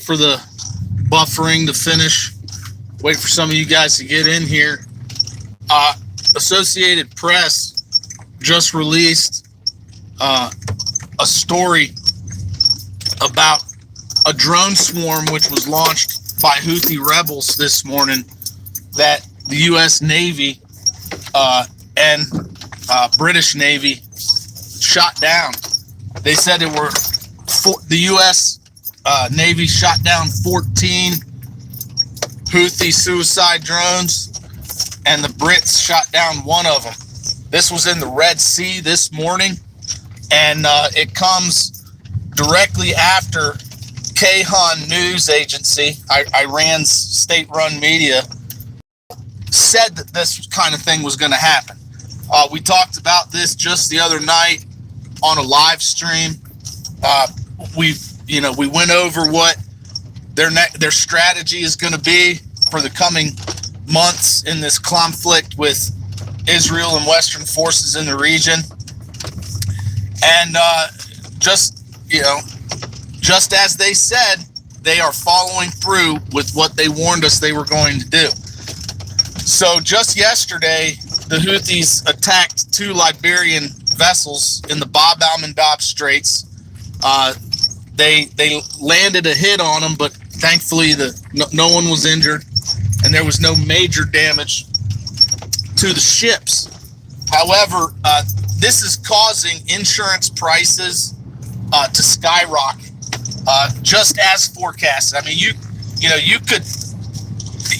for the buffering to finish. Wait for some of you guys to get in here. Associated Press just released a story about a drone swarm which was launched by Houthi rebels this morning that the U.S. Navy and British Navy shot down. They said the U.S. Navy shot down 14 Houthi suicide drones, and the Brits shot down one of them. This was in the Red Sea this morning, and it comes directly after Kayhan News Agency, Iran's state-run media, said that this kind of thing was going to happen. We talked about this just the other night on a live stream. We went over what their strategy is going to be for the coming months in this conflict with Israel and Western forces in the region. And just as they said, they are following through with what they warned us they were going to do. So just yesterday, the Houthis attacked 2 Liberian vessels in the Bab al-Mandab Straits. They landed a hit on them, but thankfully no one was injured, and there was no major damage to the ships. However, this is causing insurance prices to skyrocket, just as forecasted. I mean,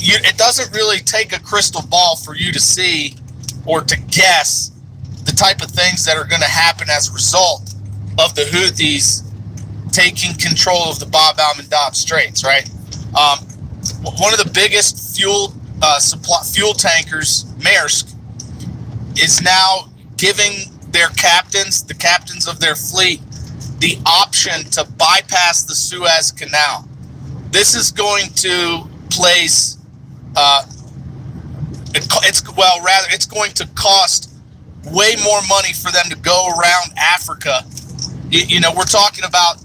it doesn't really take a crystal ball for you to see or to guess the type of things that are going to happen as a result of the Houthis taking control of the Bab al-Mandab Straits, right? One of the biggest fuel tankers, Maersk, is now giving their captains, the captains of their fleet, the option to bypass the Suez Canal. This is going to place, it's going to cost way more money for them to go around Africa. We're talking about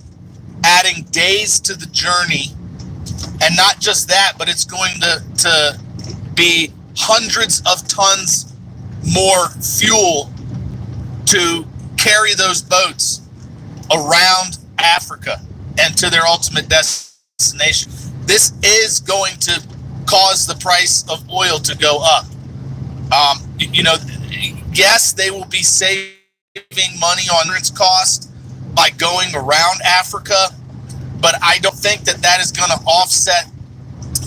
adding days to the journey, and not just that, but it's going to be hundreds of tons more fuel to carry those boats around Africa and to their ultimate destination. This is going to cause the price of oil to go up. Yes, they will be saving money on insurance cost by going around Africa, but I don't think that is going to offset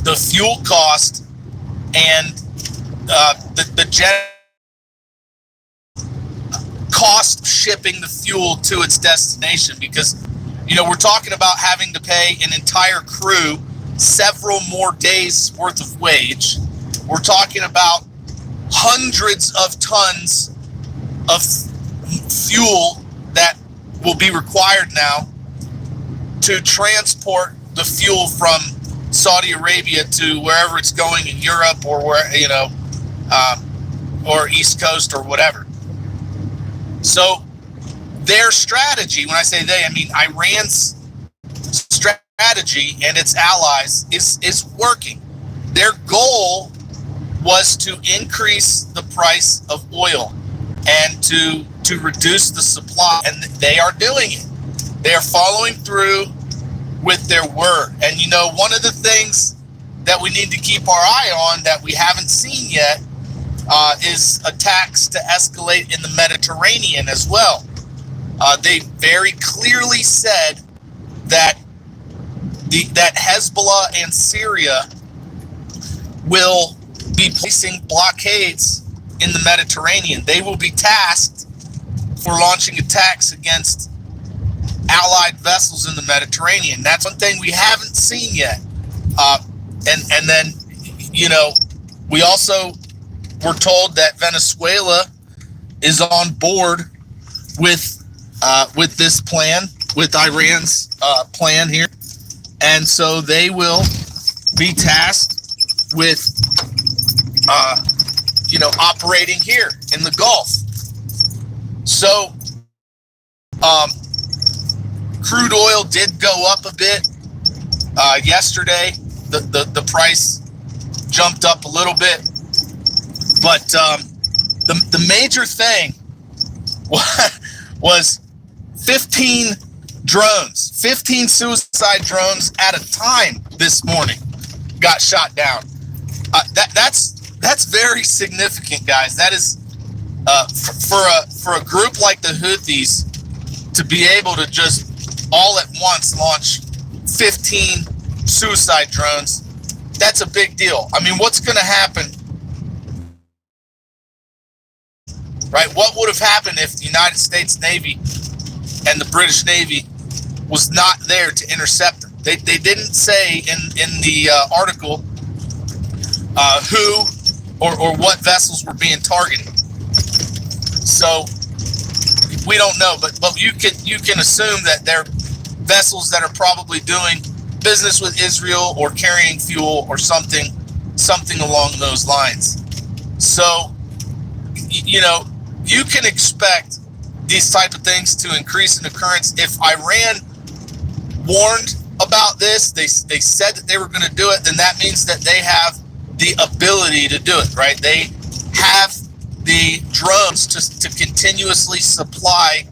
the fuel cost and the cost of shipping the fuel to its destination, because we're talking about having to pay an entire crew several more days worth of wage. We're talking about hundreds of tons of fuel that will be required now to transport the fuel from Saudi Arabia to wherever it's going in Europe or or East Coast or whatever. So their strategy, when I say they, I mean Iran's strategy and its allies is working. Their goal was to increase the price of oil and to reduce the supply, and they are doing it. They are following through with their word. And one of the things that we need to keep our eye on that we haven't seen yet is attacks to escalate in the Mediterranean as well. They very clearly said that that Hezbollah and Syria will be placing blockades in the Mediterranean. They will be tasked for launching attacks against allied vessels in the Mediterranean. That's one thing we haven't seen yet. And then, we also were told that Venezuela is on board with this plan, with Iran's plan here. And so they will be tasked with, operating here in the Gulf. So, crude oil did go up a bit Yesterday, the price jumped up a little bit, but the major thing was 15 drones, 15 suicide drones at a time this morning got shot down. That's very significant, guys. That is for a group like the Houthis to be able to just all at once launch 15 suicide drones. That's a big deal. I mean, what's going to happen? Right? What would have happened if the United States Navy and the British Navy was not there to intercept them? They didn't say in the article who or what vessels were being targeted. So we don't know, but you can assume that they're vessels that are probably doing business with Israel or carrying fuel or something along those lines. So, you know, you can expect these type of things to increase in occurrence. If Iran warned about this, they said that they were going to do it, then that means that they have the ability to do it, right? They have the drones to continuously supply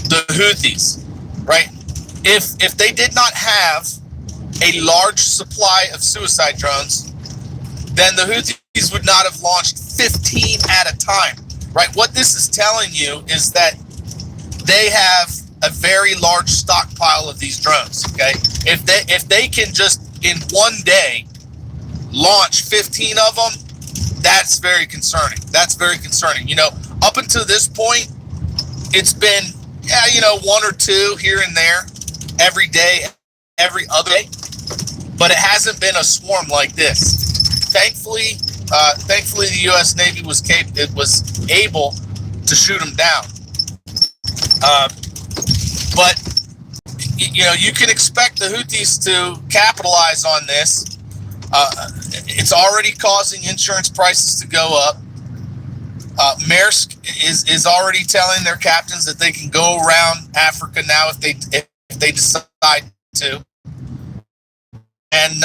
the Houthis, right? If they did not have a large supply of suicide drones, then the Houthis would not have launched 15 at a time, right? What this is telling you is that they have a very large stockpile of these drones, okay? If they can just in one day launch 15 of them, that's very concerning. That's very concerning. You know, up until this point, it's been, one or two here and there every day, every other day, but it hasn't been a swarm like this. Thankfully, the U.S. Navy was able to shoot them down. But you can expect the Houthis to capitalize on this. It's already causing insurance prices to go up. Maersk is already telling their captains that they can go around Africa now if they decide to. And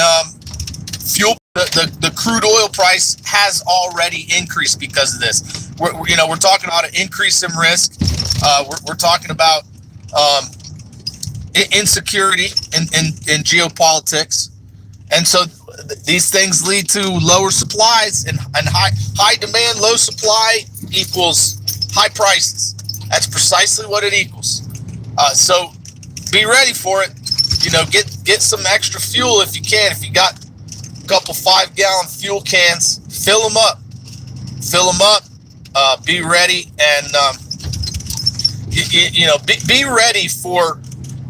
fuel, the crude oil price has already increased because of this. We're talking about an increase in risk. We're talking about insecurity in geopolitics, and so these things lead to lower supplies, and high demand, low supply equals high prices. That's precisely what it equals. So be ready for it. Get some extra fuel if you can. If you got a couple 5-gallon fuel cans, fill them up. Be ready, and be ready for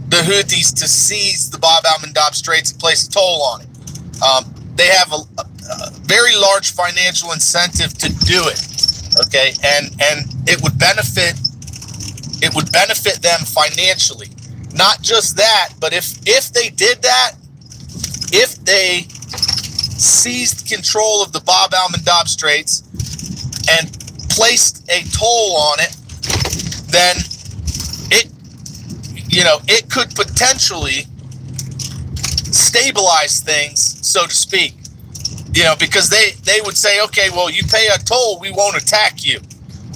the Houthis to seize the Bab al-Mandab Straits and place a toll on it. They have a very large financial incentive to do it. Okay, and it would benefit them financially. Not just that, but if they did that, if they seized control of the Bab al-Mandab Straits and placed a toll on it, then it could potentially stabilize things, so to speak. Because they would say, okay, well, you pay a toll, we won't attack you,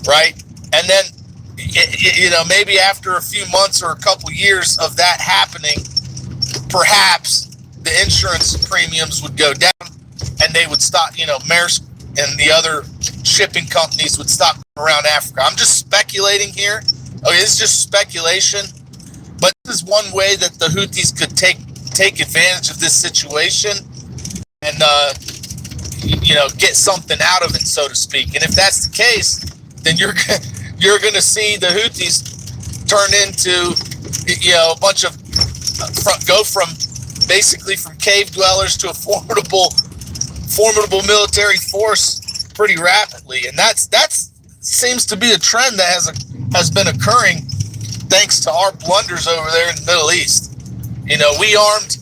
right? And then maybe after a few months or a couple years of that happening, perhaps the insurance premiums would go down and they would stop, Maersk and the other shipping companies would stop around Africa. I'm just speculating here. Okay, it's just speculation, but this is one way that the Houthis could take advantage of this situation and get something out of it, so to speak. And if that's the case, then you're going to see the Houthis turn into a bunch of go from cave dwellers to a formidable military force pretty rapidly. And that seems to be a trend that has been occurring thanks to our blunders over there in the Middle East. We armed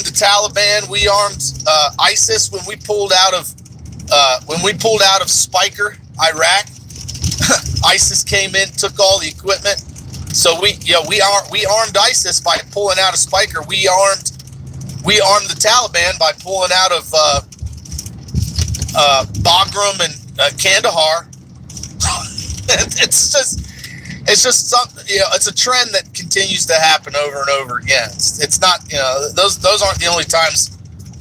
the Taliban, we armed ISIS when we pulled out of Speicher, Iraq. ISIS came in, took all the equipment. So we armed ISIS by pulling out of Speicher. We armed we armed the Taliban by pulling out of Bagram and Kandahar. It's just something, it's a trend that continues to happen over and over again. It's not, those aren't the only times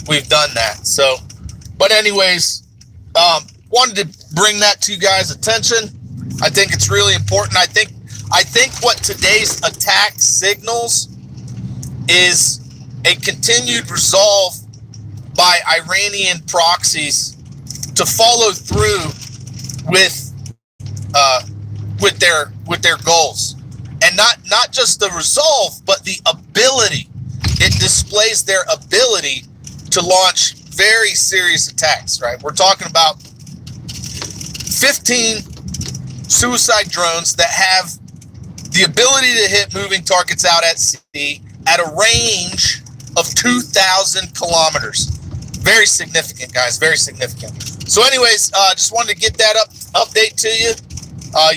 we've done that. So, but anyways, wanted to bring that to you guys' attention. I think it's really important. I think what today's attack signals is a continued resolve by Iranian proxies to follow through with their goals, and not just the resolve, but the ability. It displays their ability to launch very serious attacks. Right, we're talking about 15 suicide drones that have the ability to hit moving targets out at sea at a range of 2,000 kilometers. Very significant, guys. Very significant. So anyways, just wanted to get that update to you.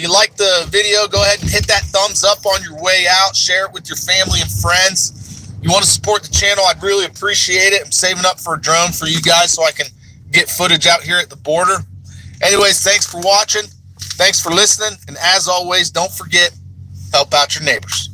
You like the video, go ahead and hit that thumbs up on your way out. Share it with your family and friends. You want to support the channel, I'd really appreciate it. I'm saving up for a drone for you guys so I can get footage out here at the border. Anyways, thanks for watching. Thanks for listening. And as always, don't forget, help out your neighbors.